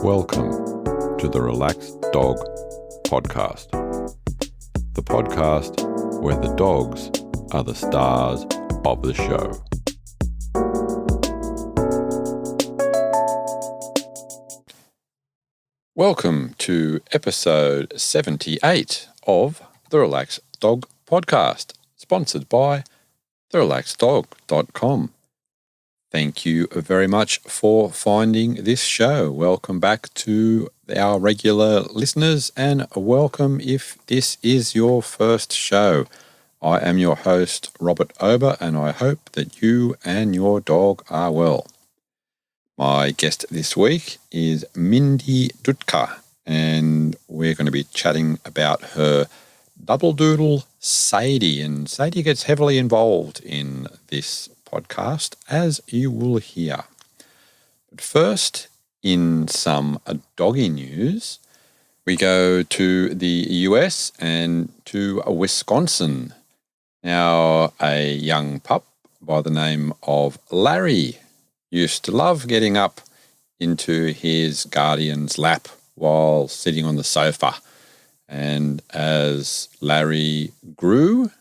Welcome to the Relaxed Dog Podcast, the podcast where the dogs are the stars of the show. Welcome to episode 78 of the Relaxed Dog Podcast, sponsored by therelaxeddog.com. Thank you very much for finding this show. Welcome back to our regular listeners, and welcome if this is your first show. I am your host, Robert Ober, and I hope that you and your dog are well. My guest this week is Mindy Dutka, and we're going to be chatting about her Doodle Sadie. And Sadie gets heavily involved in this podcast, as you will hear. But first, in some doggy news, we go to the US and to Wisconsin. Now, a young pup by the name of Larry used to love getting up into his guardian's lap while sitting on the sofa. And as Larry grew,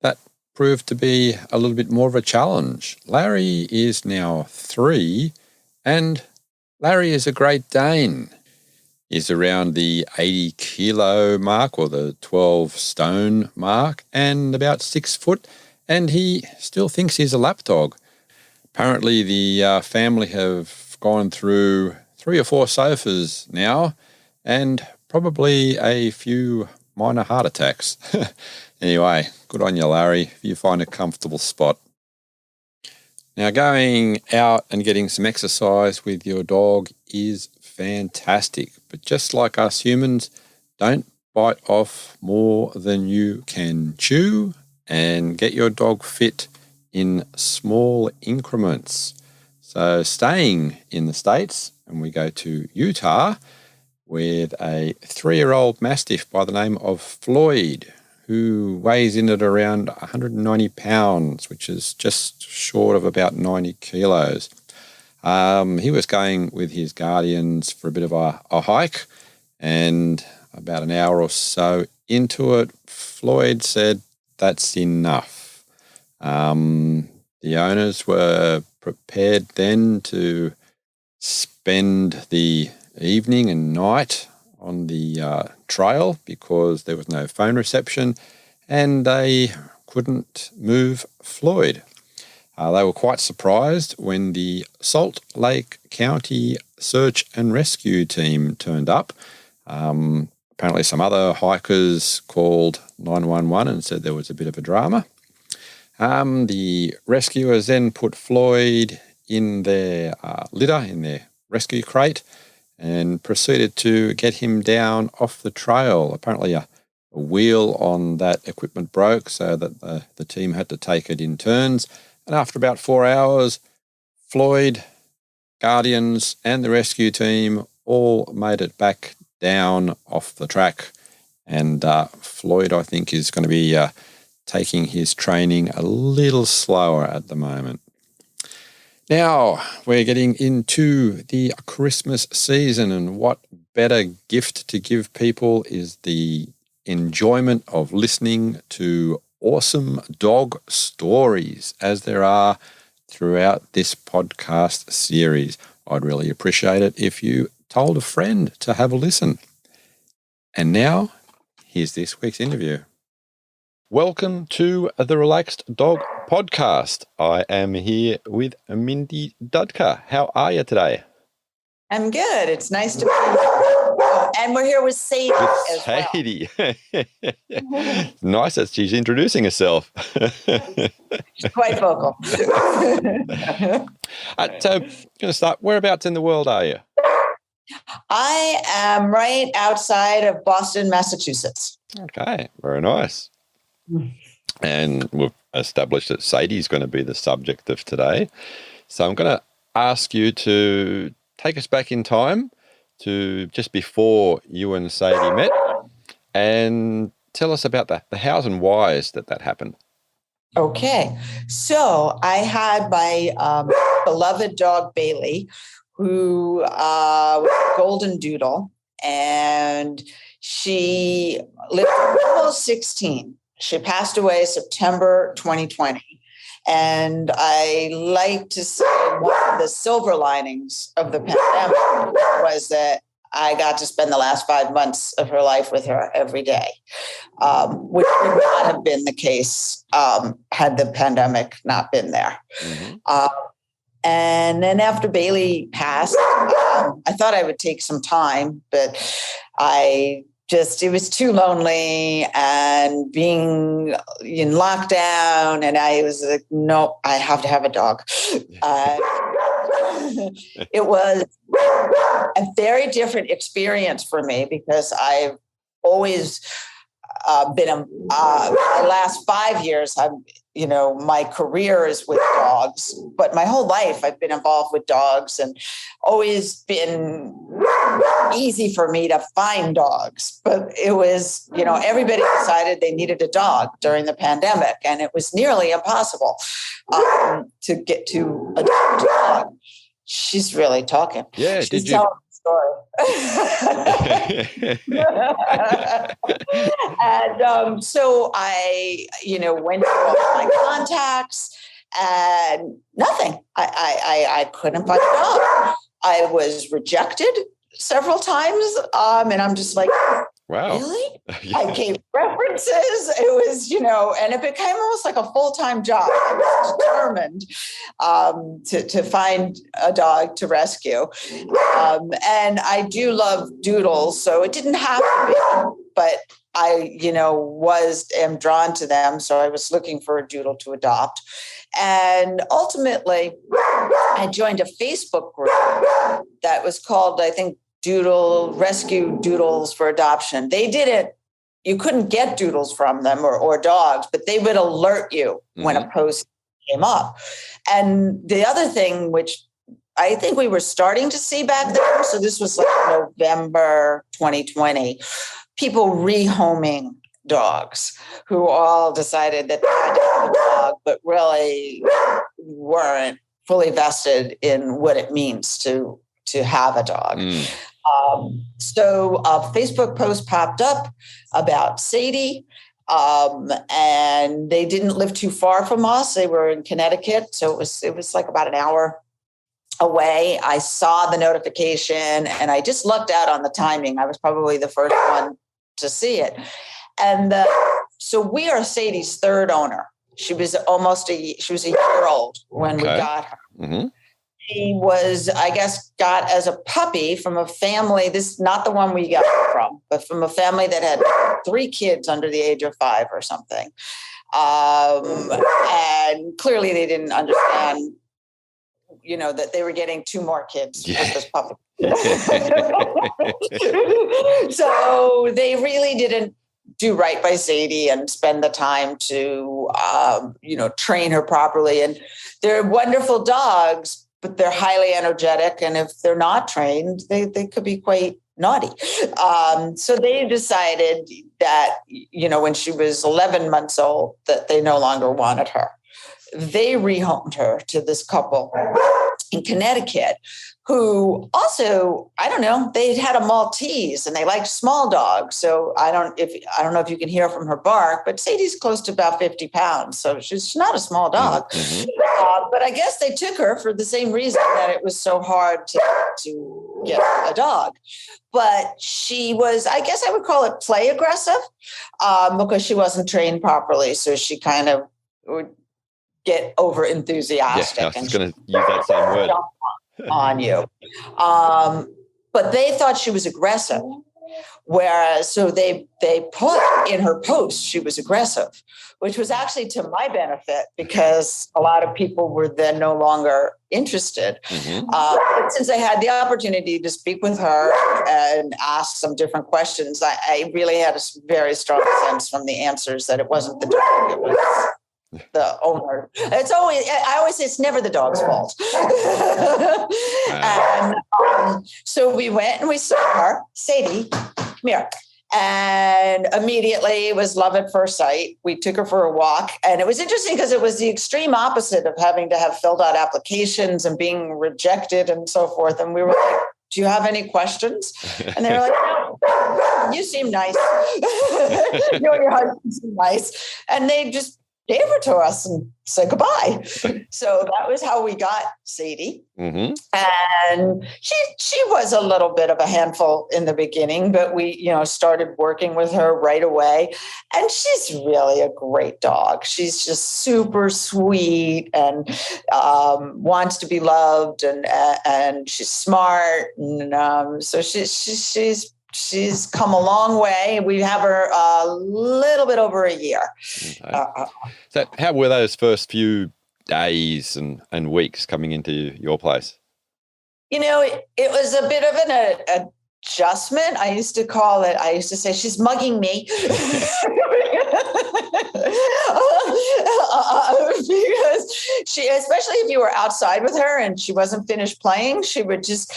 that proved to be a little bit more of a challenge. Larry is now 3, and Larry is a Great Dane. He's around the 80 kilo mark or the 12 stone mark and about 6 foot, and he still thinks he's a lap dog. Apparently the family have gone through 3 or 4 sofas now and probably a few minor heart attacks. Anyway, good on you, Larry, if you find a comfortable spot. Now, going out and getting some exercise with your dog is fantastic. But just like us humans, don't bite off more than you can chew, and get your dog fit in small increments. So staying in the States, and we go to Utah with a 3-year-old Mastiff by the name of Floyd, who weighs in at around 190 pounds, which is just short of about 90 kilos. He was going with his guardians for a bit of a hike, and about an hour or so into it, Floyd said, "That's enough." The owners were prepared then to spend the evening and night on the trail because there was no phone reception and they couldn't move Floyd. They were quite surprised when the Salt Lake County Search and Rescue Team turned up. Apparently some other hikers called 911 and said there was a bit of a drama. The rescuers then put Floyd in their litter, in their rescue crate, and proceeded to get him down off the trail. Apparently a wheel on that equipment broke, so that the team had to take it in turns. And after about 4 hours, Floyd, guardians, and the rescue team all made it back down off the track. And Floyd, I think, is going to be taking his training a little slower at the moment. Now, we're getting into the Christmas season, and what better gift to give people is the enjoyment of listening to awesome dog stories, as there are throughout this podcast series. I'd really appreciate it if you told a friend to have a listen. And now, here's this week's interview. Welcome to the Relaxed Dog Podcast. I am here with Mindy Dutka. How are you today? I'm good. It's nice to be here. And we're here with Sadie as well. Sadie. Nice that she's introducing herself. She's quite vocal. So, going to start. Whereabouts in the world are you? I am right outside of Boston, Massachusetts. Okay, very nice. And we've established that Sadie's going to be the subject of today. So I'm going to ask you to take us back in time to just before you and Sadie met and tell us about the hows and whys that happened. Okay. So I had my beloved dog, Bailey, who was a golden doodle, and she lived almost 16. She passed away September 2020. And I like to say one of the silver linings of the pandemic was that I got to spend the last 5 months of her life with her every day, which would not have been the case had the pandemic not been there. And then after Bailey passed, I thought I would take some time, but it was too lonely and being in lockdown. And I was like, nope, I have to have a dog. It was a very different experience for me because I've always been my last 5 years, my career is with dogs, but my whole life I've been involved with dogs and always been easy for me to find dogs. But it was, everybody decided they needed a dog during the pandemic, and it was nearly impossible to get to adopt a dog. She's really talking. Yeah, she's telling the story. And so I, went through all my contacts and nothing. I couldn't find a dog. I was rejected several times. And I'm just like, wow, really? Yeah. I gave references. It was, and it became almost like a full-time job. I was determined to find a dog to rescue. And I do love doodles, so it didn't have to be, but I, am drawn to them. So I was looking for a doodle to adopt. And ultimately, I joined a Facebook group that was called, I think, Doodle Rescue Doodles for Adoption. They didn't, you couldn't get doodles from them or dogs, but they would alert you when a post came up. And the other thing, which I think we were starting to see back then, so this was like November 2020, people rehoming dogs who all decided that they had to have a dog, but really weren't fully vested in what it means to have a dog. So a Facebook post popped up about Sadie, and they didn't live too far from us. They were in Connecticut, so it was like about an hour away. I saw the notification, and I just lucked out on the timing. I was probably the first one to see it. And so we are Sadie's third owner. She was a year old when we got her. She was, I guess, got as a puppy from a family, this is not the one we got her from, but from a family that had 3 kids under the age of 5 or something. And clearly they didn't understand, that they were getting 2 more kids with this puppy. So they really didn't do right by Sadie and spend the time to, train her properly. And they're wonderful dogs, but they're highly energetic. And if they're not trained, they could be quite naughty. So they decided that, when she was 11 months old, that they no longer wanted her. They rehomed her to this couple in Connecticut who also, I don't know, they had a Maltese and they liked small dogs. So I don't know if you can hear from her bark, but Sadie's close to about 50 pounds. So she's not a small dog. But I guess they took her for the same reason that it was so hard to get a dog. But she was, I guess I would call it play aggressive because she wasn't trained properly. So she kind of would get over enthusiastic. Yeah, I was going to use that same word. On you. But they thought she was aggressive. Whereas, so they put in her post, she was aggressive, which was actually to my benefit because a lot of people were then no longer interested. But since I had the opportunity to speak with her and ask some different questions, I really had a very strong sense from the answers that it wasn't the dog, it was the owner. I always say it's never the dog's fault. And so we went and we saw her. Sadie, come here. and immediately it was love at first sight. We took her for a walk, and it was interesting because it was the extreme opposite of having to have filled out applications and being rejected and so forth. And we were like, do you have any questions? And they were like, no, you seem nice. You and your husband seem nice. And they just gave her to us and said goodbye. So that was how we got Sadie. Mm-hmm. And she was a little bit of a handful in the beginning, but we, started working with her right away. And she's really a great dog. She's just super sweet and wants to be loved, and she's smart. And so she's come a long way. We have her a little bit over a year. Okay. So how were those first few days and weeks coming into your place? It was a bit of an adjustment. I used to say, she's mugging me. Because she, especially if you were outside with her and she wasn't finished playing, she would just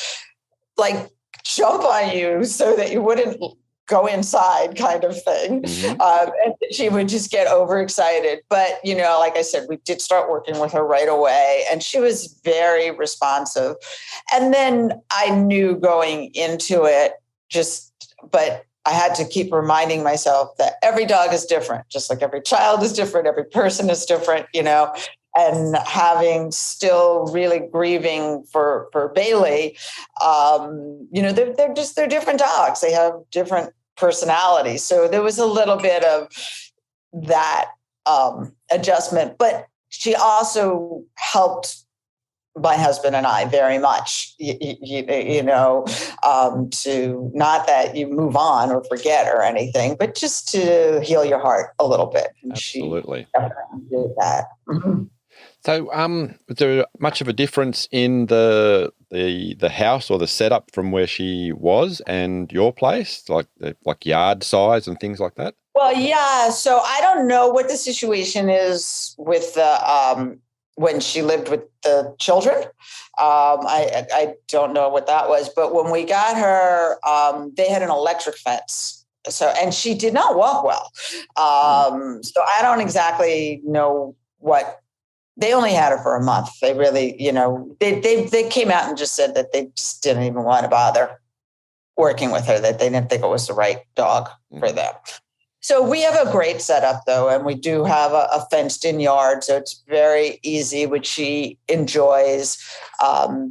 like jump on you so that you wouldn't go inside, kind of thing. Mm-hmm. And she would just get overexcited. But, like I said, we did start working with her right away, and she was very responsive. And then I knew going into it, but I had to keep reminding myself that every dog is different, just like every child is different, every person is different, and having still really grieving for Bailey, they're different dogs. They have different personalities. So there was a little bit of that adjustment, but she also helped my husband and I very much, to not that you move on or forget or anything, but just to heal your heart a little bit. And absolutely. She definitely did that. Mm-hmm. So, was there much of a difference in the house or the setup from where she was and your place, like yard size and things like that? Well, yeah. So I don't know what the situation is with the when she lived with the children. I don't know what that was, but when we got her, they had an electric fence. And she did not walk well. So I don't exactly know what. They only had her for a month. They really, they came out and just said that they just didn't even want to bother working with her, that they didn't think it was the right dog for them. So we have a great setup, though, and we do have a fenced-in yard, so it's very easy, which she enjoys,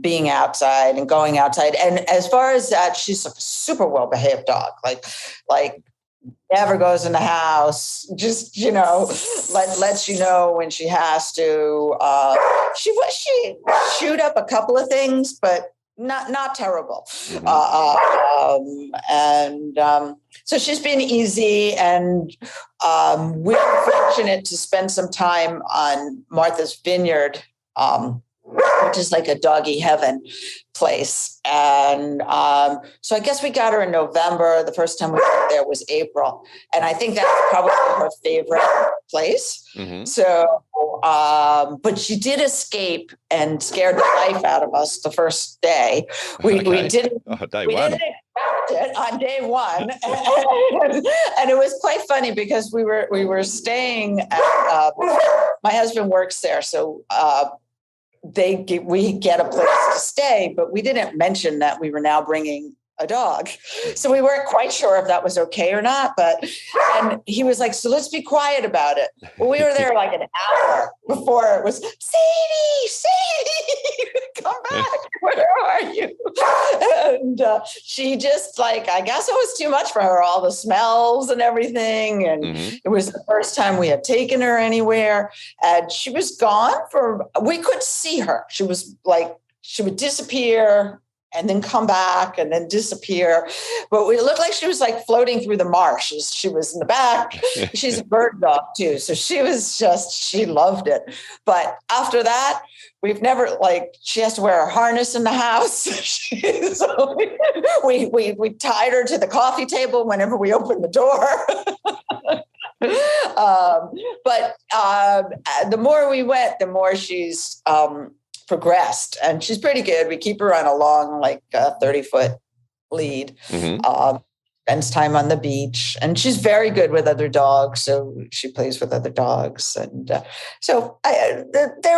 being outside and going outside. And as far as that, she's a super well-behaved dog, like never goes in the house, just, lets you know when she has to. She chewed up a couple of things, but not terrible. Mm-hmm. So she's been easy, and we're fortunate to spend some time on Martha's Vineyard, which is like a doggy heaven place. And so I guess we got her in November. The first time we went there was April. And I think that's probably her favorite place. Mm-hmm. So, but she did escape and scared the life out of us the first day. We didn't. Oh, day we one. didn't expect it on day one. And it was quite funny because we were staying at, my husband works there. So, we get a place to stay, but we didn't mention that we were now bringing a dog. So we weren't quite sure if that was okay or not, and he was like, so let's be quiet about it. Well, we were there like an hour before it was, Sadie, come back. Where are you? And she just I guess it was too much for her, all the smells and everything. And It was the first time we had taken her anywhere, and she was gone we could see her. She was she would disappear and then come back and then disappear. But it looked like she was floating through the marsh. She was in the back. She's a bird dog too. So she loved it. But after that, we've never, she has to wear a harness in the house. So we tied her to the coffee table whenever we opened the door. But the more we went, the more she's progressed, and she's pretty good. We keep her on a long 30-foot lead. Mm-hmm. spends time on the beach, and she's very good with other dogs. So she plays with other dogs. And there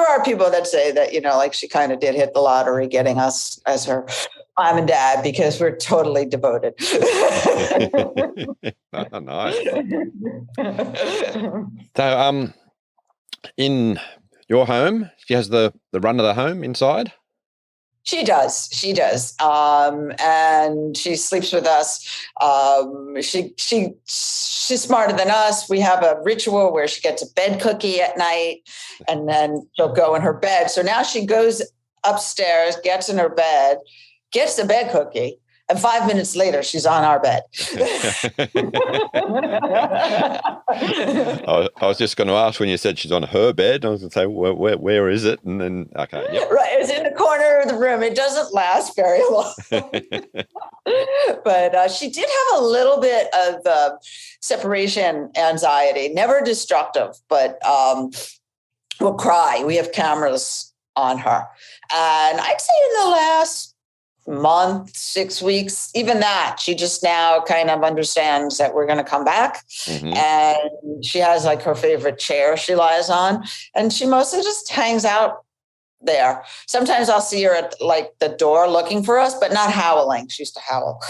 are people that say that, like she kind of did hit the lottery getting us as her mom and dad, because we're totally devoted. Nice. So, in your home, she has the run of the home inside? She does. And she sleeps with us. She's smarter than us. We have a ritual where she gets a bed cookie at night, and then she'll go in her bed. So now she goes upstairs, gets in her bed, gets the bed cookie, and 5 minutes later, she's on our bed. I was just going to ask, when you said she's on her bed, I was going to say, where is it? And then, okay. Yep. Right. It's in the corner of the room. It doesn't last very long. But she did have a little bit of separation anxiety, never destructive, but will cry. We have cameras on her. And I'd say in the last month, 6 weeks, even that, she just now kind of understands that we're going to come back. Mm-hmm. And she has like her favorite chair she lies on, and she mostly just hangs out there. Sometimes I'll see her at like the door looking for us, but not howling. She used to howl.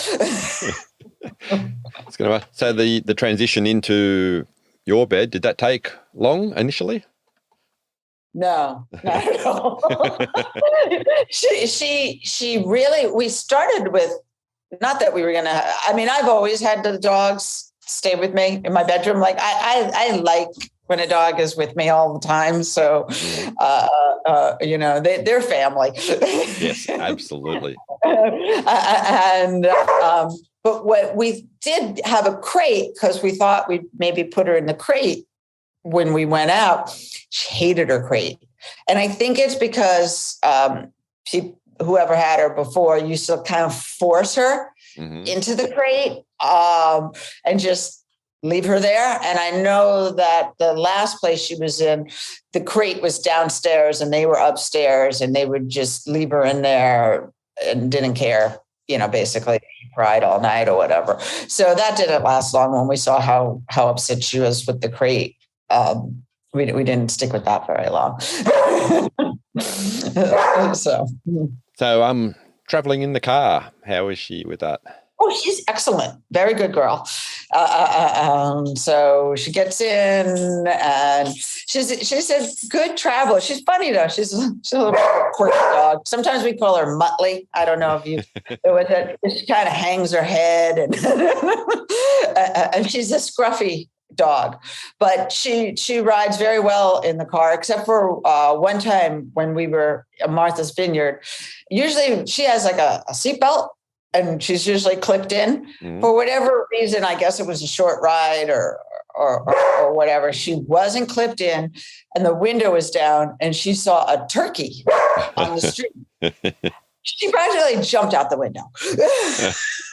So the transition into your bed, did that take long initially? No, not at all. She really, we started with, not that we were going to, I've always had the dogs stay with me in my bedroom. Like I like when a dog is with me all the time. So, they're family. Yes, absolutely. But what we did have a crate, because we thought we'd maybe put her in the crate when we went out. She hated her crate. And I think it's because whoever had her before used to kind of force her into the crate and just leave her there. And I know that the last place she was in, the crate was downstairs and they were upstairs, and they would just leave her in there and didn't care, basically cried all night or whatever. So that didn't last long. When we saw how upset she was with the crate, we didn't stick with that very long. So traveling in the car, how is she with that? Oh, she's excellent. Very good girl. So she gets in, and she's a good traveler. She's funny though. She's a little quirky dog. Sometimes we call her Muttley. I don't know if you know what that. She kind of hangs her head, and and she's a scruffy dog, but she rides very well in the car, except for one time when we were at Martha's Vineyard. Usually she has like a seatbelt, and she's usually clipped in. For whatever reason. I guess it was a short ride or whatever. She wasn't clipped in, and the window was down, and she saw a turkey on the street. She practically jumped out the window.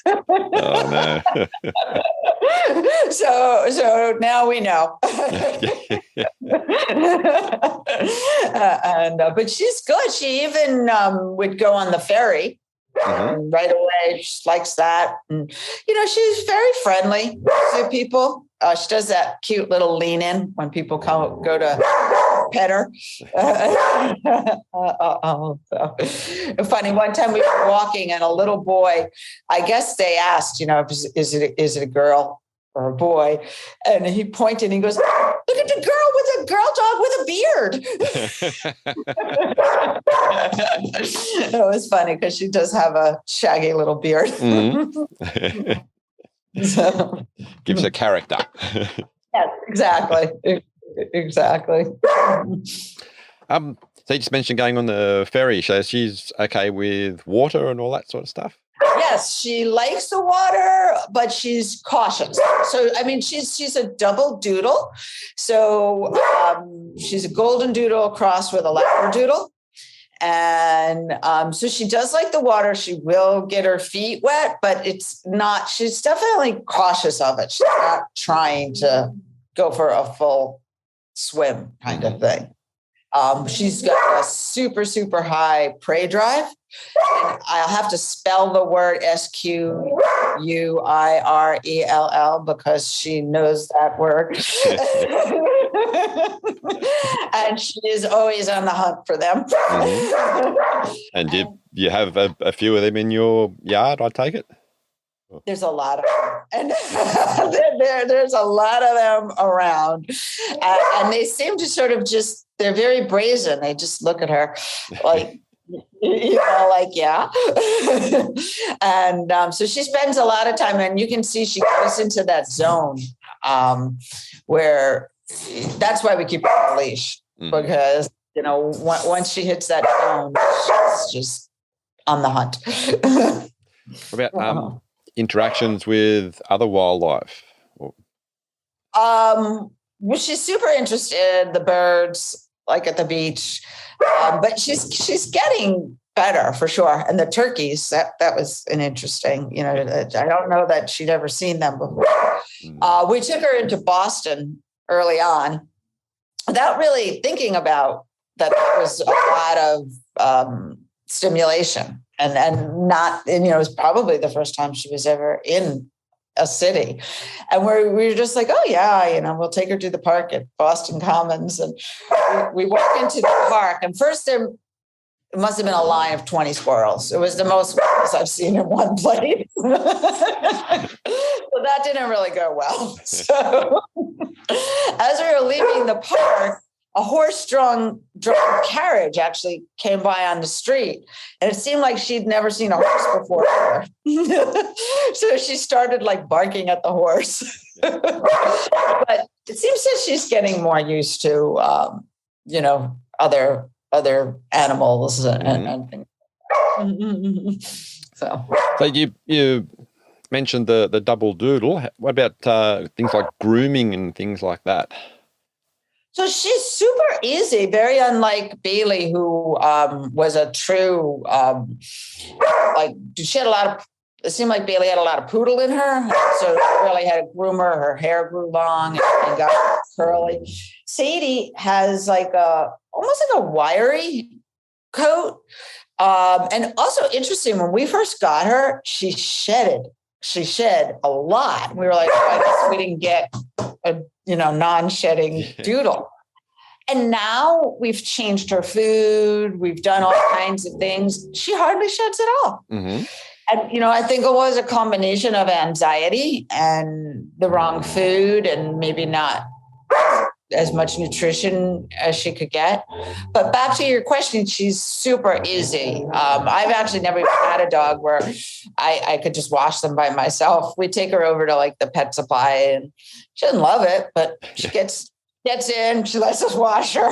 Oh, no. So now we know. But she's good. She even would go on the ferry right away. She likes that. And, she's very friendly to people. She does that cute little lean in when people go to pet her. Funny, one time we were walking, and a little boy, I guess they asked, is it a girl or a boy? And he pointed and he goes, look at the girl with a girl dog with a beard. It was funny because she does have a shaggy little beard. So. Gives her character. Yes, exactly. Exactly. So you just mentioned going on the ferry. So she's okay with water and all that sort of stuff? Yes, she likes the water, but she's cautious. So, she's a double doodle. So she's a golden doodle crossed with a labradoodle. And so she does like the water. She will get her feet wet, but she's definitely cautious of it. She's not trying to go for a full swim kind of thing. She's got a super, super high prey drive. And I'll have to spell the word SQUE Wurell, because she knows that word. And she is always on the hunt for them. Mm-hmm. And you have a few of them in your yard, I take it? There's a lot of them. And there's a lot of them around. And they seem to sort of they're very brazen. They just look at her like, like, yeah. And so she spends a lot of time, and you can see she goes into that zone where that's why we keep her on a leash, because, once she hits that zone, she's just on the hunt. What about interactions with other wildlife? Well, she's super interested, the birds, like at the beach, but she's getting better for sure. And the turkeys, that was an interesting, I don't know that she'd ever seen them before. We took her into Boston early on without really thinking about that. There was a lot of stimulation and it was probably the first time she was ever in a city. And we were just like, oh yeah, we'll take her to the park at Boston Commons. And we walk into the park, and first it must have been a line of 20 squirrels. It was the most squirrels I've seen in one place. So that didn't really go well. So as we were leaving the park, a horse-drawn carriage actually came by on the street, and it seemed like she'd never seen a horse before. So she started like barking at the horse. But it seems that she's getting more used to, other animals and things. So you mentioned the double doodle. What about things like grooming and things like that? So she's super easy, very unlike Bailey, who was a true, she had a lot of, it seemed like Bailey had a lot of poodle in her. So she really had a groomer. Her hair grew long and got curly. Sadie has almost like a wiry coat. And also interesting, when we first got her, she shed a lot. We were like, oh, I guess we didn't get a non-shedding doodle. And now we've changed her food. We've done all kinds of things. She hardly sheds at all. Mm-hmm. And, I think it was a combination of anxiety and the wrong food and maybe not as much nutrition as she could get. But back to your question, she's super easy. I've actually never even had a dog where I could just wash them by myself. We take her over to the pet supply, and she doesn't love it, but she gets in, she lets us wash her.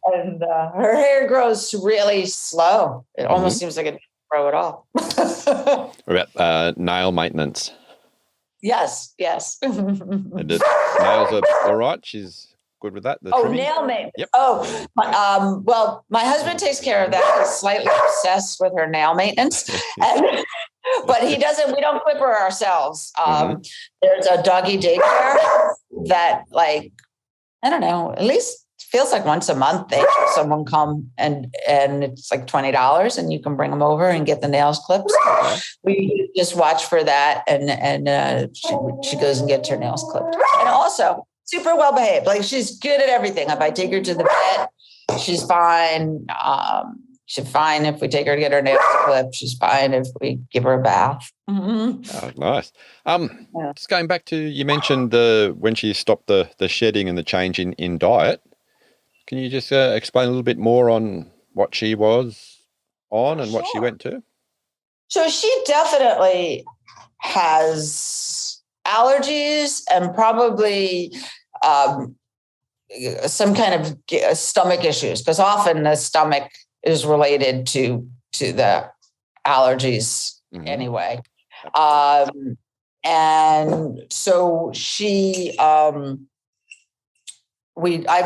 And her hair grows really slow. It almost seems like it doesn't grow at all. What about nail maintenance? Yes. The nails are all right? She's good with that? Nail maintenance. Yep. Well, my husband takes care of that. He's slightly obsessed with her nail maintenance. But we don't clip her ourselves. There's a doggy daycare that, I don't know, at least feels like once a month they have someone come and it's like $20 and you can bring them over and get the nails clipped. So we just watch for that, and she goes and gets her nails clipped. And also super well behaved. She's good at everything. If I take her to the vet, she's fine. She's fine if we take her to get her nails clipped. She's fine if we give her a bath. Oh, nice. Just going back to, you mentioned when she stopped the shedding and the change in diet. Can you just explain a little bit more on what she was on and what she went to? So she definitely has allergies and probably some kind of stomach issues, because often the stomach is related to the allergies anyway. And so she, I've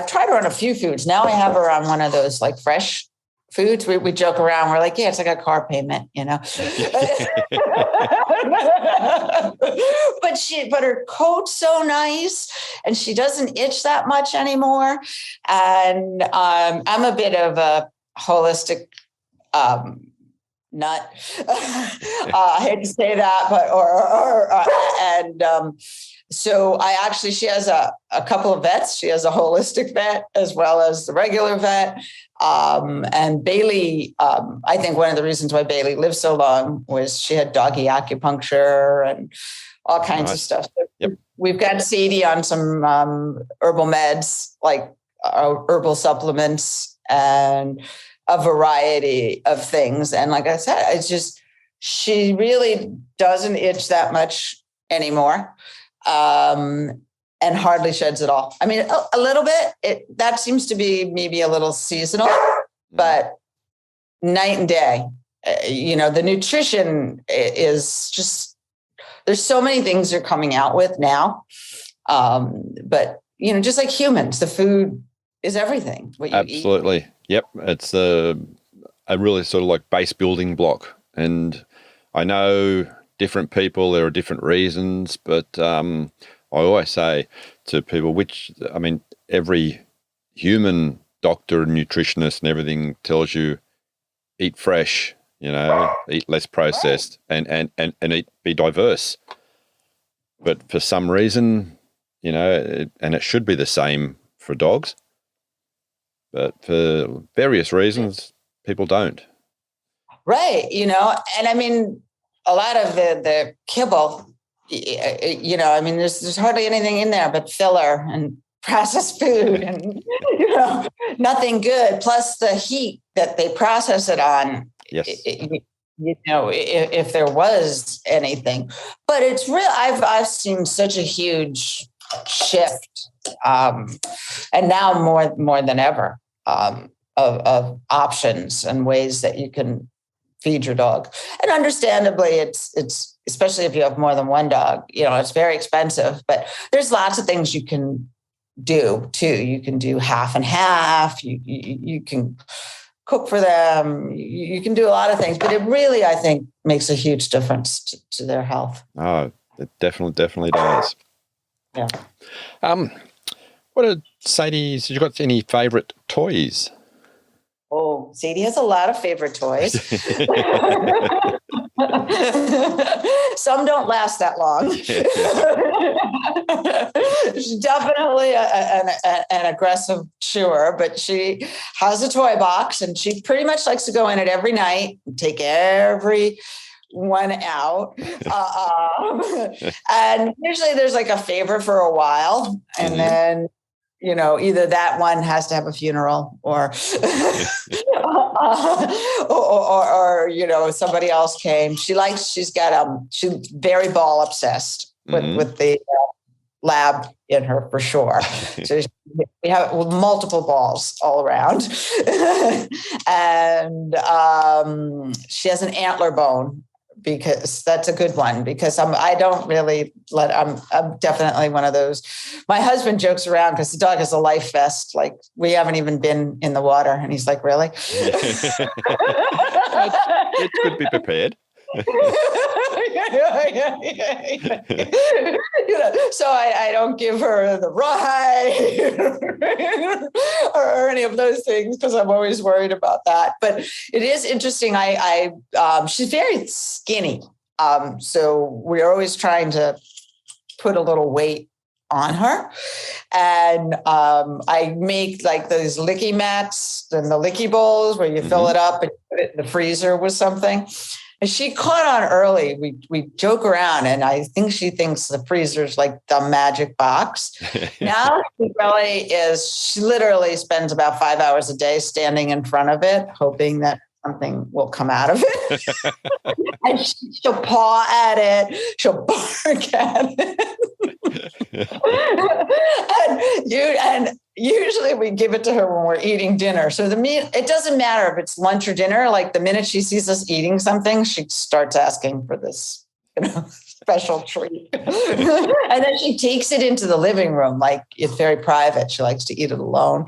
tried her on a few foods. Now I have her on one of those fresh foods. We joke around. We're like, yeah, it's like a car payment, But her coat's so nice, and she doesn't itch that much anymore. And I'm a bit of a holistic nut. I hate to say that, but so she has a couple of vets. She has a holistic vet as well as the regular vet. And Bailey, I think one of the reasons why Bailey lived so long was she had doggy acupuncture and all kinds of stuff. So Yep. We've got Sadie on some herbal meds, like herbal supplements and a variety of things. And like I said, it's just, she really doesn't itch that much anymore. And hardly sheds at all. I mean, a little bit, that seems to be maybe a little seasonal, but night and day, the nutrition is just, there's so many things they're coming out with now. But, just like humans, the food is everything. What you Absolutely. eat. Yep. It's a really sort of like base building block. And I know different people, there are different reasons, but I always say to people, every human doctor and nutritionist and everything tells you eat fresh, eat less processed, and be diverse. But for some reason, and it should be the same for dogs, but for various reasons, people don't. Right. And I mean, a lot of the kibble, there's hardly anything in there but filler and processed food and, nothing good. Plus the heat that they process it on. Yes. If there was anything, but it's real. I've seen such a huge shift, and now more than ever, of options and ways that you can feed your dog. And understandably, it's especially if you have more than one dog, it's very expensive, but there's lots of things you can do too. You can do half and half. You can cook for them. You can do a lot of things, but it really, I think, makes a huge difference to their health. Oh, it definitely does. Yeah. What are Sadie's? You got any favorite toys? Oh, Sadie has a lot of favorite toys. Some don't last that long. She's definitely an aggressive chewer, but she has a toy box and she pretty much likes to go in it every night and take every one out. And usually there's like a favorite for a while, and then either that one has to have a funeral or somebody else came. She's very ball obsessed with the lab in her for sure. So we have multiple balls all around. And she has an antler bone, because that's a good one, because I'm definitely one of those. My husband jokes around because the dog has a life vest. Like, we haven't even been in the water. And he's like, really? It could be prepared. So I don't give her the ride or any of those things, because I'm always worried about that. But it is interesting. She's very skinny. So we're always trying to put a little weight on her. And I make like those licky mats and the licky bowls where you fill it up and put it in the freezer with something. And she caught on early. We joke around, and I think she thinks the freezer is like the magic box. Now she really is. She literally spends about 5 hours a day standing in front of it, hoping that something will come out of it. And she'll paw at it. She'll bark at it. and usually we give it to her when we're eating dinner. So it doesn't matter if it's lunch or dinner. Like, the minute she sees us eating something, she starts asking for this, special treat. And then she takes it into the living room. Like, it's very private. She likes to eat it alone.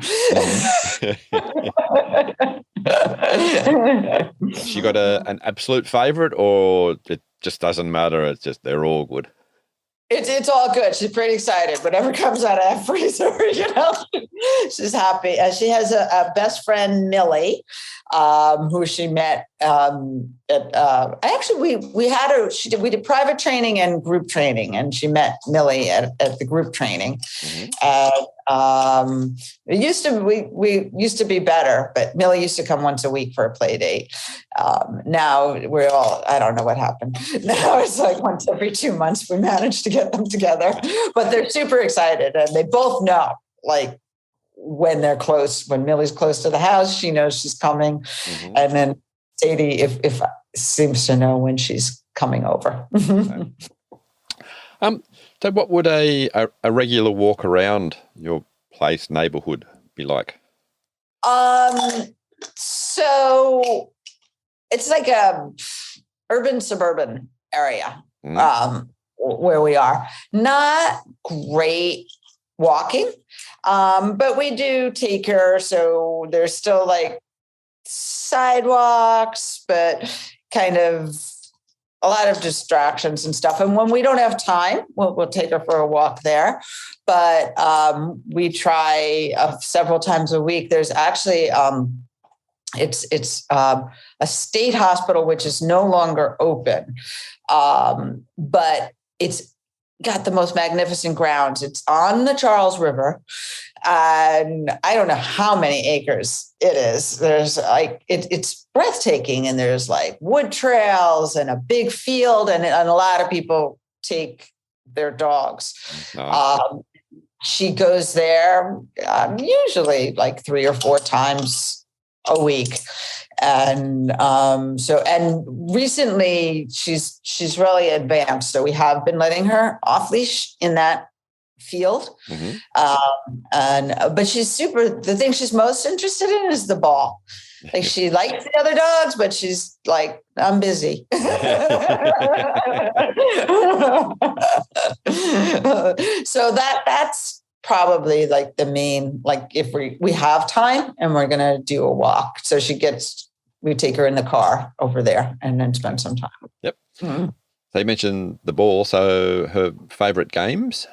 She got an absolute favorite, or it just doesn't matter? It's just, they're all good. It's all good. She's pretty excited. Whatever comes out of that freezer, she's happy. She has a best friend, Millie, who she met we did private training and group training, and she met Millie at the group training. We used to be better, but Millie used to come once a week for a play date. Now I don't know what happened. Now it's like once every 2 months we manage to get them together, but they're super excited, and they both know, like, when they're close, when Millie's close to the house, she knows she's coming. And then Sadie, if seems to know when she's coming over. So what would a regular walk around your place, neighborhood be like? So it's like a urban suburban area, where we are. Not great walking, but we do take her. So there's still like sidewalks, but kind of a lot of distractions and stuff. And when we don't have time, we'll take her for a walk there. But we try several times a week. There's actually it's a state hospital which is no longer open, but it's got the most magnificent grounds. It's on the Charles River, and I don't know how many acres it is. There's like it's breathtaking, and there's like wood trails and a big field, and a lot of people take their dogs. Nice. She goes there usually like 3 or 4 times a week. And recently she's really advanced. So we have been letting her off leash in that field. But she's the thing she's most interested in is the ball. Like, she likes the other dogs, but she's like, I'm busy. So that's probably like the main, like, if we have time and we're going to do a walk. So we take her in the car over there and then spend some time. Yep. So you mentioned the ball. So her favorite games?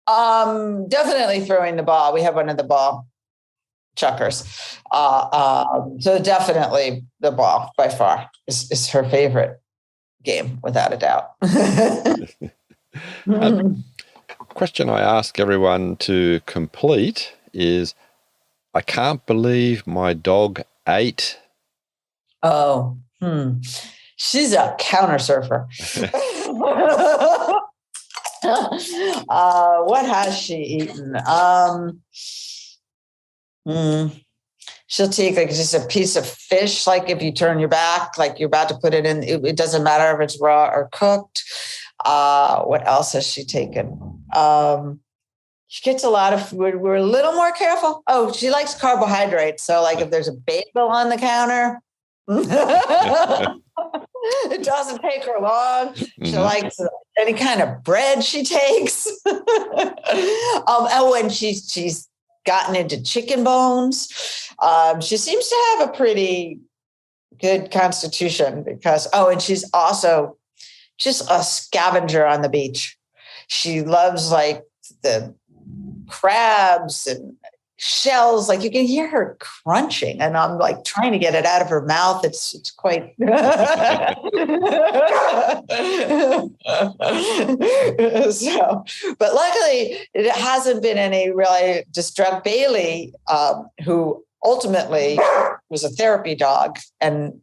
Definitely throwing the ball. We have one of the ball chuckers. So definitely the ball by far is her favorite game, without a doubt. Question I ask everyone to complete is, I can't believe my dog ate. Oh, she's a counter surfer. What has she eaten? She'll take like just a piece of fish. Like, if you turn your back, like you're about to put it in, it doesn't matter if it's raw or cooked. What else has she taken? She gets a lot of food. We're a little more careful. Oh, she likes carbohydrates. So like if there's a bagel on the counter, it doesn't take her long. She likes any kind of bread she takes. And she's gotten into chicken bones. She seems to have a pretty good constitution and she's also just a scavenger on the beach. She loves like the crabs and shells. Like, you can hear her crunching, and I'm like trying to get it out of her mouth. It's quite. So, but luckily it hasn't been any really destructive. Bailey, who ultimately was a therapy dog and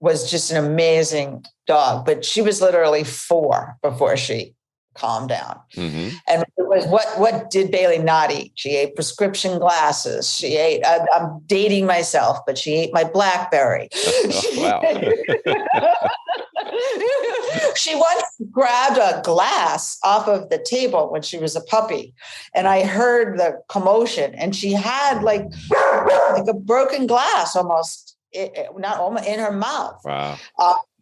was just an amazing dog, but she was literally 4 before she calmed down. And it was what did Bailey not eat? She ate prescription glasses. She ate, I'm dating myself, but she ate my BlackBerry. Wow. She once grabbed a glass off of the table when she was a puppy, and I heard the commotion, and she had like a broken glass almost, not almost, in her mouth. Wow.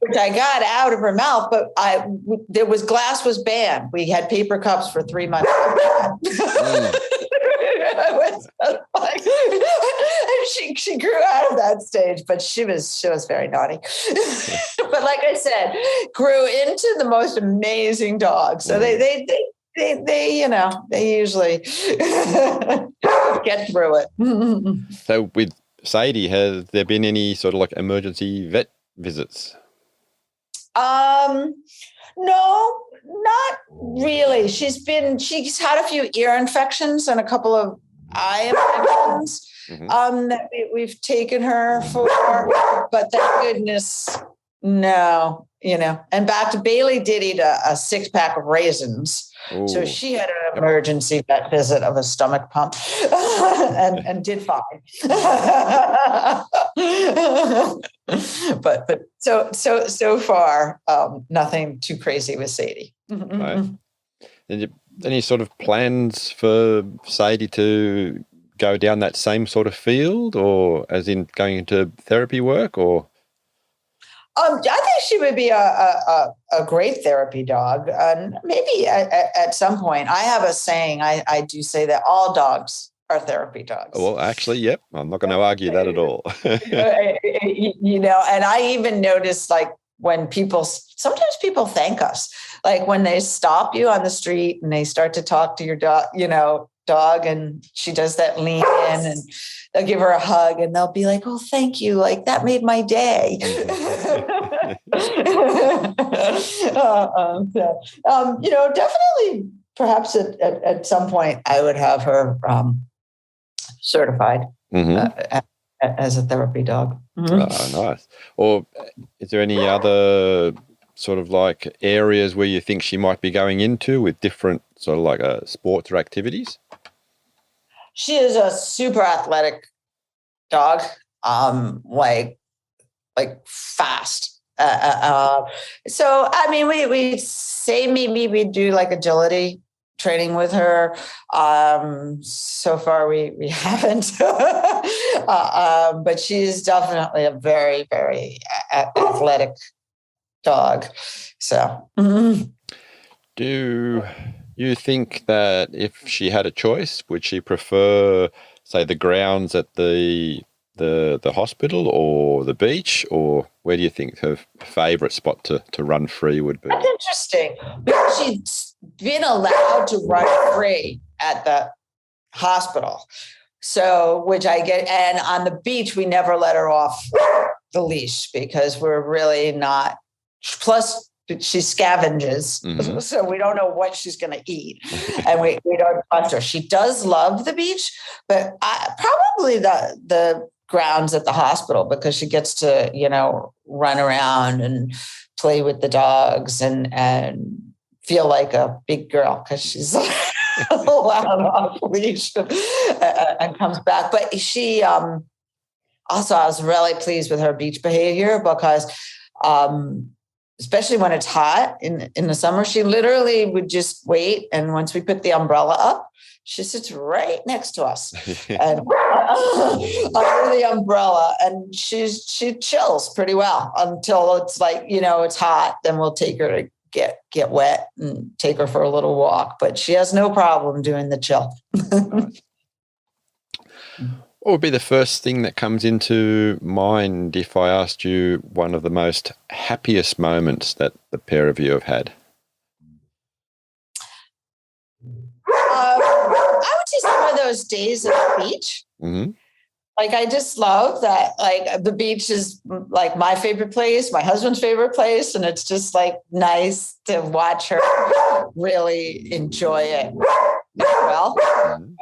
Which I got out of her mouth, but glass was banned. We had paper cups for 3 months. was like, she grew out of that stage, but she was very naughty. But like I said, grew into the most amazing dog. So they usually get through it. So with Sadie, has there been any sort of like emergency vet visits? No, not really. She's had a few ear infections and a couple of eye infections that we've taken her for, but thank goodness, no, and back to Bailey did eat a 6-pack of raisins. Ooh. So she had an emergency vet visit of a stomach pump and did fine. but so far, nothing too crazy with Sadie. Right. Any sort of plans for Sadie to go down that same sort of field, or as in going into therapy work, or? I think she would be a great therapy dog. Maybe at some point. I have a saying. I do say that all dogs are therapy dogs. Well, actually, yep. I'm not going to argue that at all. And I even noticed, like, when sometimes people thank us, like when they stop you on the street and they start to talk to your dog, and she does that lean in, and they'll give her a hug and they'll be like, "Oh, thank you. Like, that made my day." Definitely, perhaps at some point I would have her certified as a therapy dog. Oh, nice. Or is there any other sort of like areas where you think she might be going into with different sort of like sports or activities? She is a super athletic dog, like fast. So, I mean, we say maybe we do like agility training with her. So far we haven't, but she's definitely a very, very athletic dog. So, do you think that if she had a choice, would she prefer, say, the grounds at the hospital or the beach, or where do you think her favourite spot to run free would be? That's interesting, because she's been allowed to run free at the hospital. So, which I get, and on the beach, we never let her off the leash because we're really not, plus she scavenges, so we don't know what she's going to eat, and we don't trust her. She does love the beach, but probably the grounds at the hospital, because she gets to, run around and play with the dogs and feel like a big girl, because she's allowed off leash and comes back. But she also, I was really pleased with her beach behavior, because especially when it's hot in the summer, she literally would just wait. And once we put the umbrella up, she sits right next to us and under the umbrella, and she chills pretty well until it's like, it's hot. Then we'll take her to get wet and take her for a little walk. But she has no problem doing the chill. What would be the first thing that comes into mind if I asked you one of the most happiest moments that the pair of you have had? I would say some of those days at the beach. Like, I just love that, like, the beach is like my favorite place, my husband's favorite place. And it's just like nice to watch her really enjoy it well. And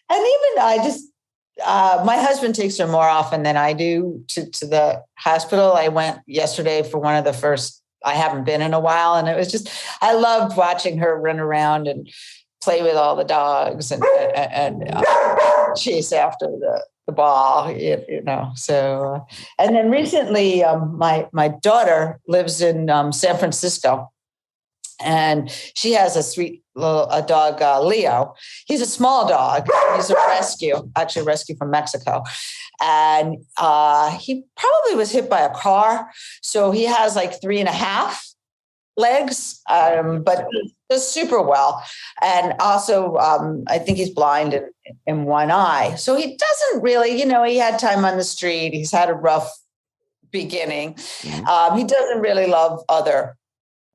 even I just, my husband takes her more often than I do to the hospital. I went yesterday for one of the first, I haven't been in a while. And it was just, I loved watching her run around and play with all the dogs and chase after the ball, So, and then recently, my daughter lives in San Francisco, and she has a sweet little dog, Leo. He's a small dog. He's a rescue from Mexico. And he probably was hit by a car. So he has like 3.5. legs, but does super well. And also, I think he's blind in one eye. So he doesn't really, he had time on the street. He's had a rough beginning. He doesn't really love other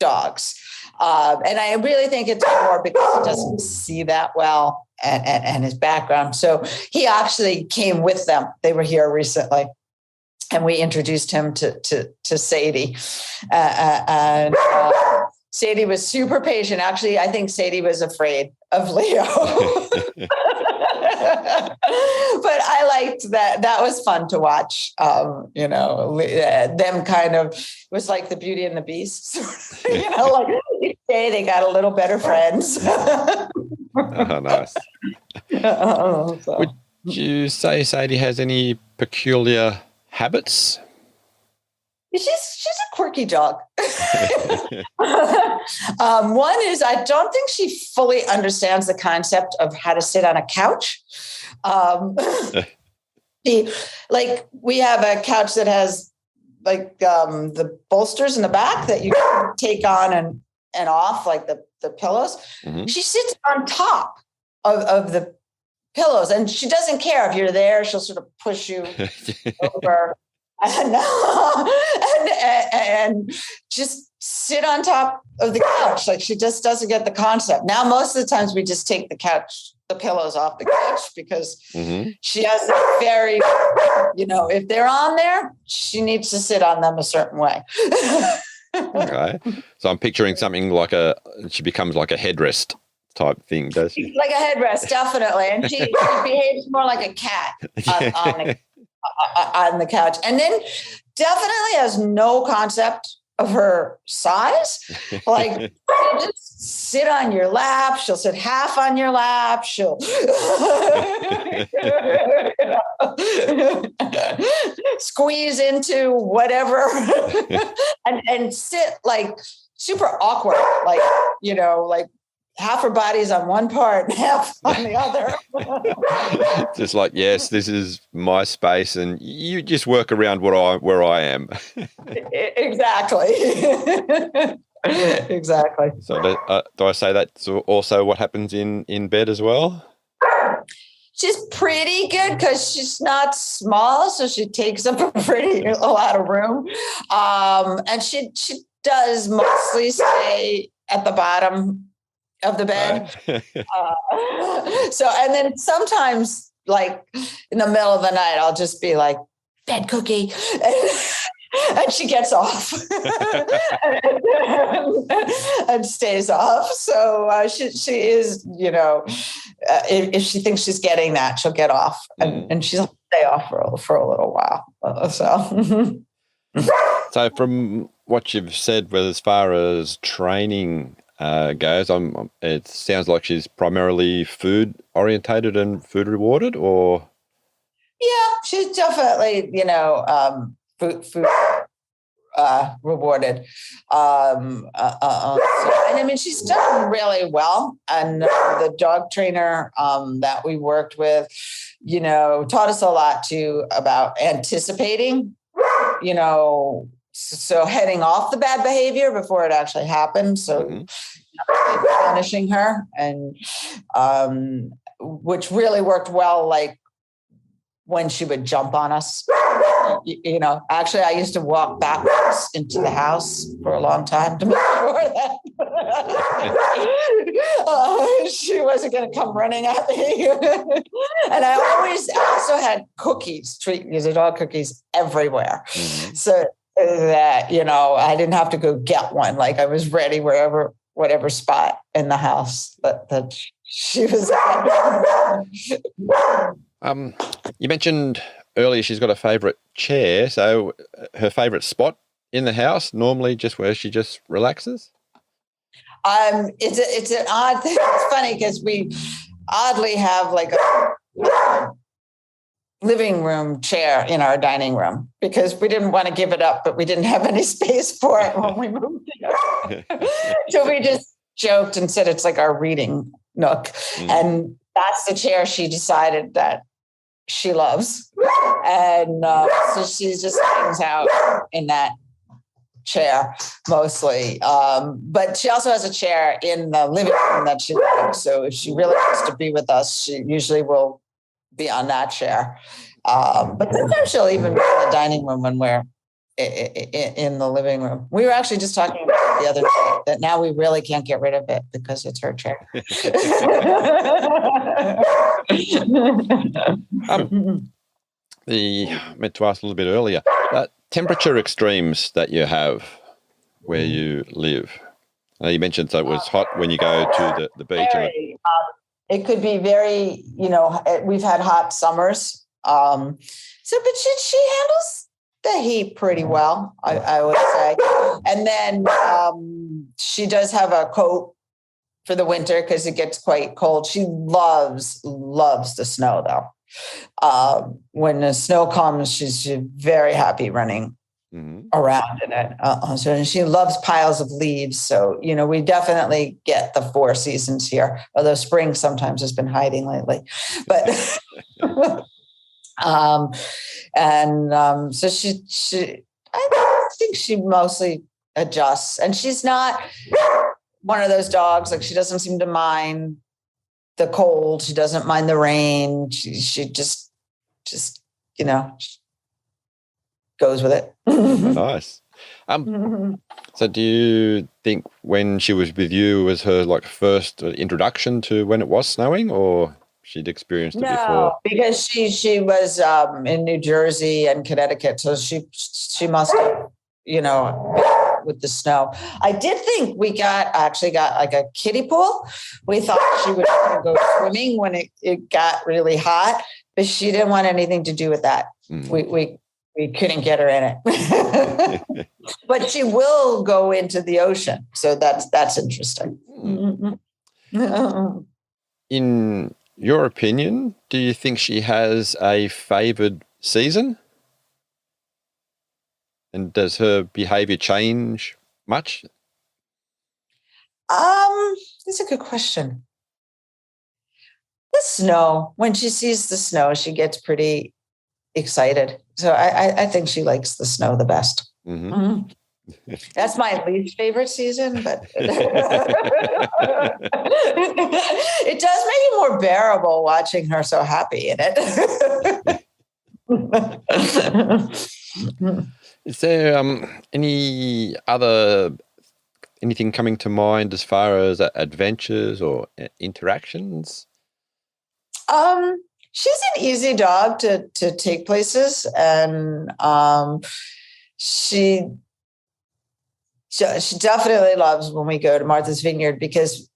dogs. And I really think it's more because he doesn't see that well and his background. So he actually came with them. They were here recently. And we introduced him to Sadie. And Sadie was super patient. Actually, I think Sadie was afraid of Leo. But I liked that. That was fun to watch. Them kind of, it was like the Beauty and the Beast. Like each day they got a little better friends. Oh, nice. So. Would you say Sadie has any peculiar habits? She's a quirky dog. One is, I don't think she fully understands the concept of how to sit on a couch. We have a couch that has the bolsters in the back that you can take on and off, like the pillows. Mm-hmm. She sits on top of the pillows, and she doesn't care if you're there. She'll sort of push you over. And just sit on top of the couch. Like, she just doesn't get the concept. Now, most of the times we just take the pillows off the couch because she has a very, if they're on there, she needs to sit on them a certain way. Okay. So I'm picturing something like she becomes like a headrest type thing, does she? Like a headrest, definitely. And she behaves more like a cat on the couch, and then definitely has no concept of her size. Like, she'll just sit on your lap. She'll sit half on your lap. She'll squeeze into whatever and sit like super awkward, like half her body's on one part and half on the other. Just like, yes, this is my space, and you just work around where I am. Exactly. Exactly. So do I say that's also what happens in bed as well? She's pretty good because she's not small, so she takes up a lot of room. And she does mostly stay at the bottom of the bed. And then sometimes, like in the middle of the night, I'll just be like, bed cookie. And she gets off and stays off. So she is, if she thinks she's getting that, she'll get off and she'll stay off for a little while. So from what you've said, as far as training goes, it sounds like she's primarily food orientated and food rewarded, or? Yeah, she's definitely, food rewarded. And I mean, she's done really well. And the dog trainer that we worked with, taught us a lot too about anticipating, so heading off the bad behavior before it actually happened. So punishing her, and which really worked well, like when she would jump on us. Actually, I used to walk backwards into the house for a long time to make sure that she wasn't going to come running at me. And I always also had cookies, treat the dog cookies everywhere. So that, I didn't have to go get one. Like, I was ready whatever spot in the house that she was at. You mentioned earlier she's got a favorite chair. So her favorite spot in the house, normally just where she just relaxes? It's an odd thing. It's funny because we oddly have like a living room chair in our dining room because we didn't want to give it up, but we didn't have any space for it when we moved here. So we just joked and said it's like our reading nook. And that's the chair she decided that she loves. And so she just hangs out in that chair mostly. But she also has a chair in the living room that she likes. So if she really wants to be with us, she usually will be on that chair. But sometimes she'll even be in the dining room when we're in the living room. We were actually just talking about the other day that now we really can't get rid of it because it's her chair. I meant to ask a little bit earlier, temperature extremes that you have where you live. You mentioned so it was hot when you go to the beach. It could be very, we've had hot summers. But she handles the heat pretty well, I would say. And then she does have a coat for the winter because it gets quite cold. She loves the snow, though. When the snow comes, she's very happy running around in it. So she loves piles of leaves. So, we definitely get the 4 seasons here, although spring sometimes has been hiding lately. But so she I think she mostly adjusts, and she's not one of those dogs, like she doesn't seem to mind the cold. She doesn't mind the rain. She just goes with it. Nice. So do you think when she was with you was her first introduction to when it was snowing, or she'd experienced it before? No, because she was in New Jersey and Connecticut, so she must have, with the snow. I did think we actually got like a kiddie pool. We thought she would want to go swimming when it got really hot, but she didn't want anything to do with that. We couldn't get her in it. But she will go into the ocean, so that's interesting. In your opinion, do you think she has a favored season? And does her behavior change much? That's a good question. The snow, when she sees the snow, she gets pretty excited. So I think she likes the snow the best. That's my least favorite season, but it does make it more bearable watching her so happy in it. Is there anything coming to mind as far as adventures or interactions? She's an easy dog to take places, and she definitely loves when we go to Martha's Vineyard because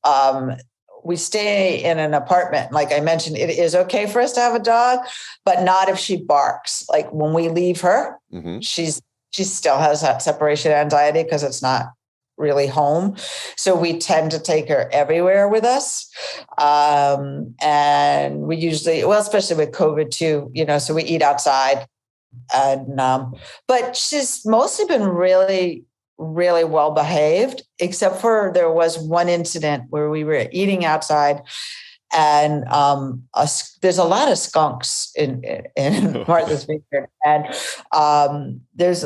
we stay in an apartment. Like I mentioned, it is okay for us to have a dog, but not if she barks. Like when we leave her, she still has that separation anxiety because it's not really home. So we tend to take her everywhere with us. And we usually, especially with COVID too, so we eat outside. And but she's mostly been really, really well behaved, except for there was one incident where we were eating outside, and there's a lot of skunks in Martha's Vineyard, and there's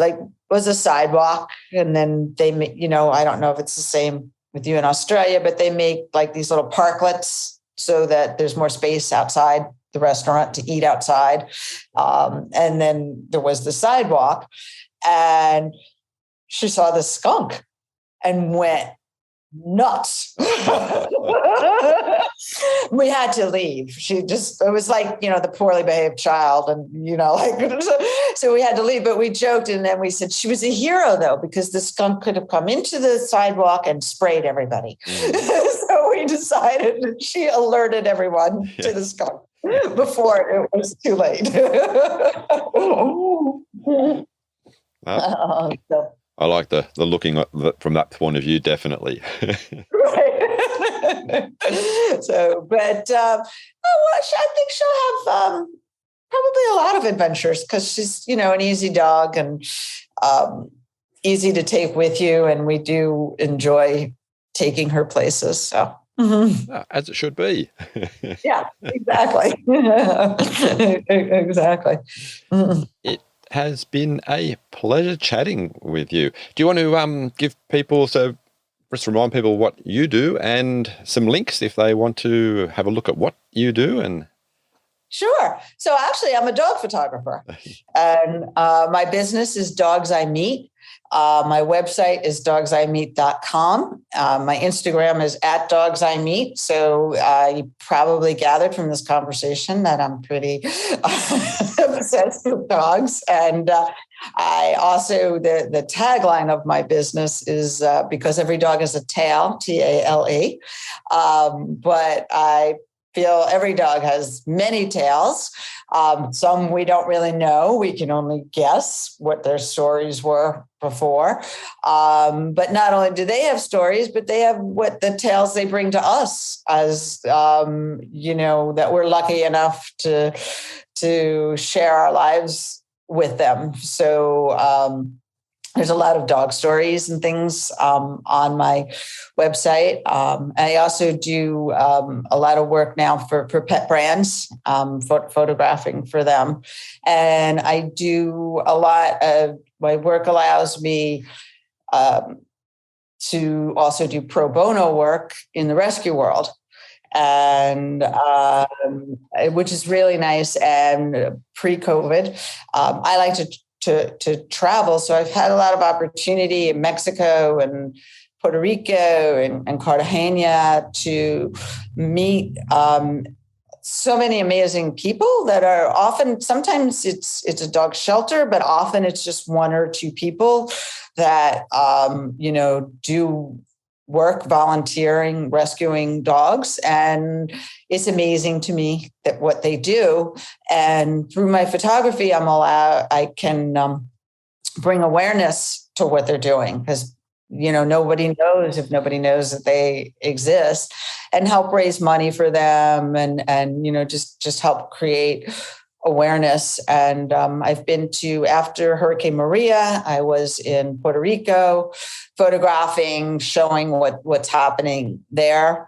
was a sidewalk, and then they make, I don't know if it's the same with you in Australia, but they make these little parklets so that there's more space outside the restaurant to eat outside, and then there was the sidewalk, and she saw the skunk and went nuts. We had to leave. It was the poorly behaved child. And, so we had to leave, but we joked. And then we said she was a hero though, because the skunk could have come into the sidewalk and sprayed everybody. So we decided that she alerted everyone to the skunk before it was too late. I like the looking at from that point of view, definitely. Right. So, but I think she'll have probably a lot of adventures because she's, an easy dog and easy to take with you. And we do enjoy taking her places. So. As it should be. Yeah, exactly. Exactly. has been a pleasure chatting with you. Do you want to give people, so just remind people what you do and some links if they want to have a look at what you do? And Sure. So actually, I'm a dog photographer, and my business is Dogs I Meet. My website is dogsimeet.com. My Instagram is @dogsimeet. So you probably gathered from this conversation that I'm pretty obsessed with dogs. And I also, the tagline of my business is because every dog has a tail, TALE. But I feel every dog has many tails. Some we don't really know. We can only guess what their stories were before. But not only do they have stories, but they have what the tales they bring to us as, that we're lucky enough to share our lives with them. So, there's a lot of dog stories and things on my website. I also do a lot of work now for pet brands, photographing for them. And I do a lot of my work allows me to also do pro bono work in the rescue world. And which is really nice. And pre-COVID, I like to travel. So I've had a lot of opportunity in Mexico and Puerto Rico and Cartagena to meet so many amazing people that are often, sometimes it's a dog shelter, but often it's just one or two people that, do work volunteering, rescuing dogs. And it's amazing to me that what they do. And through my photography, I can bring awareness to what they're doing, because, nobody knows if nobody knows that they exist, and help raise money for them and just help create awareness. And I've been to, after Hurricane Maria, I was in Puerto Rico photographing, showing what's happening there.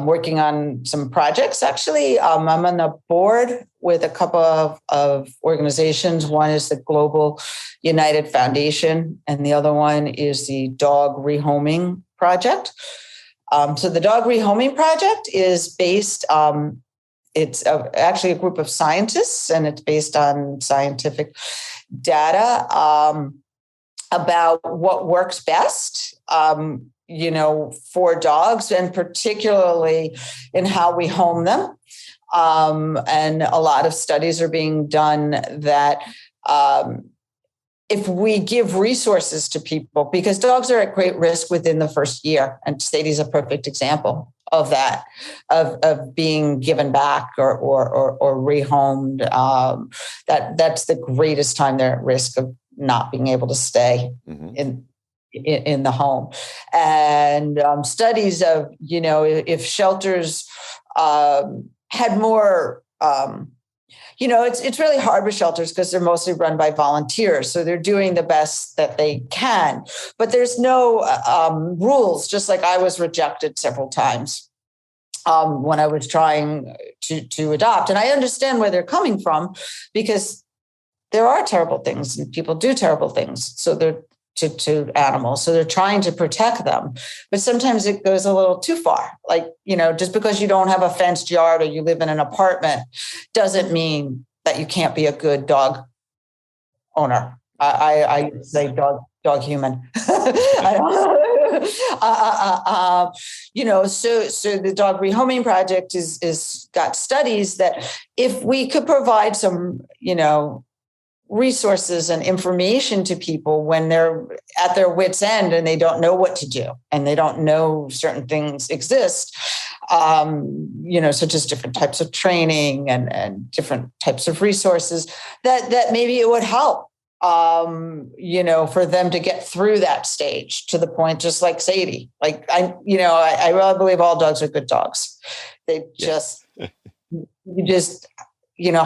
Working on some projects, actually. I'm on the board with a couple of organizations. One is the Global United Foundation, and the other one is the Dog Rehoming Project. So the Dog Rehoming Project is based it's actually a group of scientists, and it's based on scientific data about what works best, for dogs, and particularly in how we home them. And a lot of studies are being done that if we give resources to people, because dogs are at great risk within the first year, and Sadie's a perfect example of that, of being given back or rehomed. That's the greatest time they're at risk of not being able to stay in the home. And studies of, if shelters had more, it's really hard with shelters because they're mostly run by volunteers. So they're doing the best that they can, but there's no rules, just like I was rejected several times when I was trying to adopt. And I understand where they're coming from, because there are terrible things and people do terrible things. So they're to animals. So they're trying to protect them, but sometimes it goes a little too far. Like, just because you don't have a fenced yard or you live in an apartment doesn't mean that you can't be a good dog owner. I say dog human. So the Dog Rehoming Project is got studies that if we could provide some, resources and information to people when they're at their wits' end and they don't know what to do and they don't know certain things exist, such as different types of training and different types of resources, that maybe it would help, for them to get through that stage to the point, just like Sadie. Like, I really believe all dogs are good dogs. They just, you just,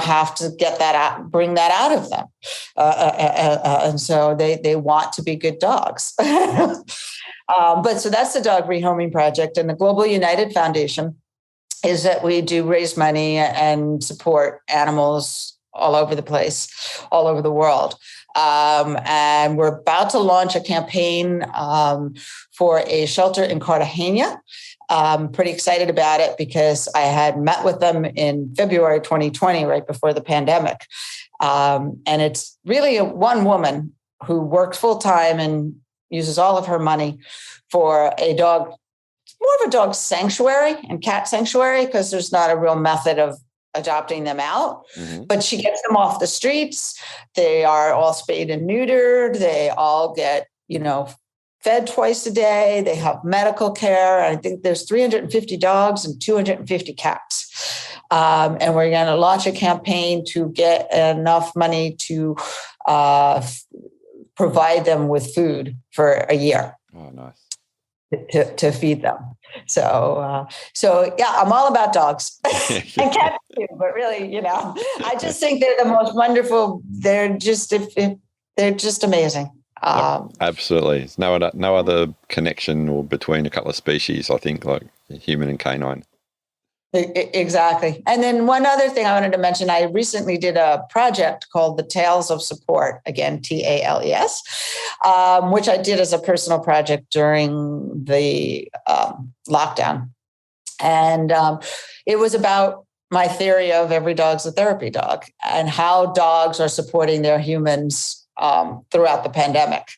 have to get that out, bring that out of them. And so they want to be good dogs. But so that's the Dog Rehoming Project. And the Global United Foundation is that we do raise money and support animals all over the place, all over the world. And we're about to launch a campaign for a shelter in Cartagena. I'm pretty excited about it because I had met with them in February 2020, right before the pandemic. And it's really one woman who works full time and uses all of her money for a dog, more of a dog sanctuary and cat sanctuary, because there's not a real method of adopting them out, but she gets them off the streets. They are all spayed and neutered. They all get, fed twice a day. They have medical care. I think there's 350 dogs and 250 cats. And we're going to launch a campaign to get enough money to provide them with food for a year. Oh, nice. To feed them. So yeah, I'm all about dogs and cats too, but really, I just think they're the most wonderful. They're just amazing. Absolutely. There's no other connection or between a couple of species, I think, like human and canine. Exactly. And then one other thing I wanted to mention, I recently did a project called the Tales of Support, again, TALES, which I did as a personal project during the lockdown. And it was about my theory of every dog's a therapy dog and how dogs are supporting their humans throughout the pandemic.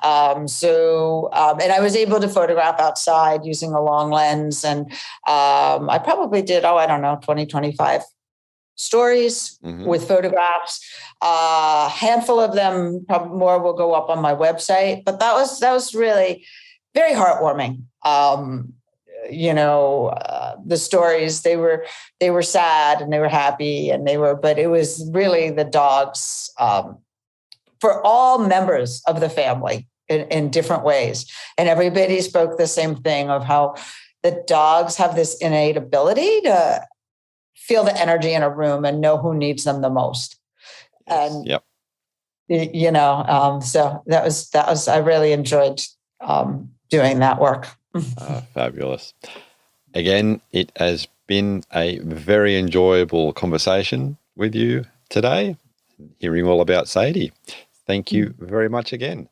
And I was able to photograph outside using a long lens. And I probably did, 20, 25 stories with photographs. A handful of them, probably more, will go up on my website. But that was really very heartwarming. The stories, they were sad and they were happy but it was really the dogs for all members of the family in different ways. And everybody spoke the same thing of how the dogs have this innate ability to feel the energy in a room and know who needs them the most. Yes. And, yep. So that was, I really enjoyed doing that work. Fabulous. Again, it has been a very enjoyable conversation with you today, hearing all about Sadie. Thank you very much again.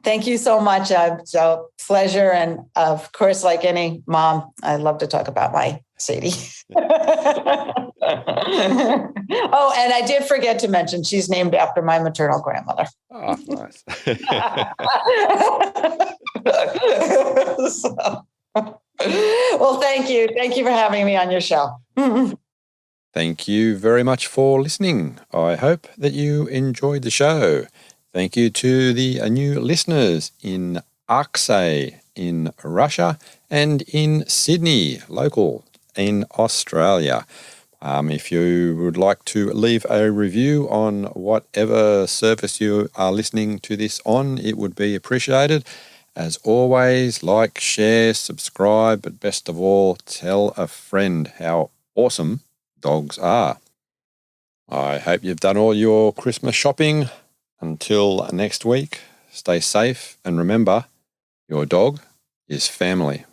Thank you so much. It's a pleasure. And of course, like any mom, I love to talk about my Sadie. Oh, and I did forget to mention she's named after my maternal grandmother. Oh, nice. Well, thank you. Thank you for having me on your show. Thank you very much for listening. I hope that you enjoyed the show. Thank you to the new listeners in Arksay in Russia and in Sydney, local in Australia. If you would like to leave a review on whatever service you are listening to this on, it would be appreciated. As always, like, share, subscribe, but best of all, tell a friend how awesome dogs are. I hope you've done all your Christmas shopping. Until next week, stay safe and remember, your dog is family.